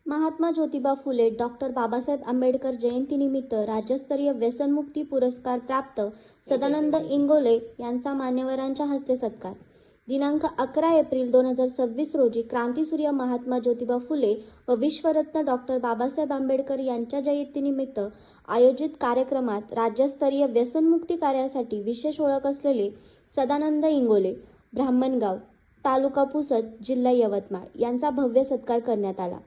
Mahatma Jyotiba Phule doctor Babasaheb Ambedkar जयंतीनिमित्त राज्यस्तरीय व्यसनमुक्ती पुरस्कार प्राप्त सदानंद इंगोले यांचा मान्यवरांच्या हस्ते सत्कार. दिनांक 11 एप्रिल 2026 रोजी क्रांतीसूर्य महात्मा ज्योतिबा फुले व विश्वरत्न डॉक्टर बाबासाहेब आंबेडकर यांच्या जयंतीनिमित्त आयोजित कार्यक्रमात राज्यस्तरीय व्यसनमुक्ती कार्यासाठी विशेष ओळख असलेले सदानंद इंगोले, ब्राह्मणगाव, तालुका पुसद, जिल्हा यवतमाळ यांचा भव्य सत्कार करण्यात आला.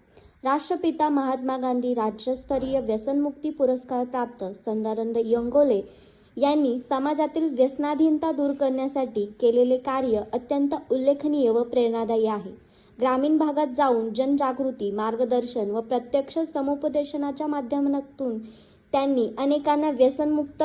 राष्ट्रपिता महात्मा गांधी राज्यस्तरीय व्यसनमुक्ती पुरस्कार प्राप्त सदानंद इंगोले यांनी समाजातील व्यसनाधीनता दूर करण्यासाठी केलेले कार्य अत्यंत उल्लेखनीय व प्रेरणादायी आहे. ग्रामीण भागात जाऊन जनजागृती, मार्गदर्शन व प्रत्यक्ष समुपदेशनाच्या माध्यमातून त्यांनी अनेकांना व्यसनमुक्त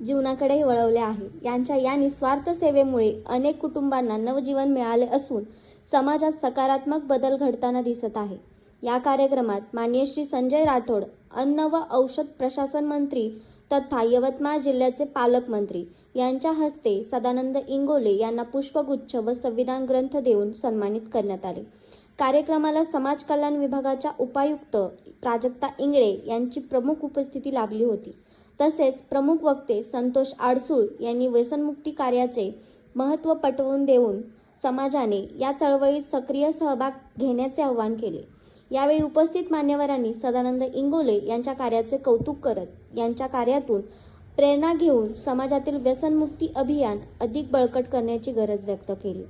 जीवनाकडे वळवले आहे. यांच्या या निस्वार्थ सेवेमुळे अनेक कुटुंबांना नवजीवन मिळाले असून समाजात सकारात्मक बदल घडताना दिसत आहे. या कार्यक्रमात माननीय श्री संजय राठोड, अन्न व औषध प्रशासन मंत्री तथा यवतमाळ जिल्ह्याचे पालकमंत्री यांच्या हस्ते सदानंद इंगोले यांना पुष्पगुच्छ व संविधान ग्रंथ देऊन सन्मानित करण्यात आले. कार्यक्रमाला समाज कल्याण विभागाच्या उपायुक्त प्राजक्ता इंगळे यांची प्रमुख उपस्थिती लाभली होती. तसेच प्रमुख वक्ते संतोष आडसूळ यांनी व्यसनमुक्ती कार्याचे महत्त्व पटवून देऊन समाजाने या चळवळीत सक्रिय सहभाग घेण्याचे आवाहन केले. यावेळी उपस्थित मान्यवरांनी सदानंद इंगोले यांच्या कार्याचे कौतुक करत यांच्या कार्यातून प्रेरणा घेऊन समाजातील व्यसनमुक्ती अभियान अधिक बळकट करण्याची गरज व्यक्त केली.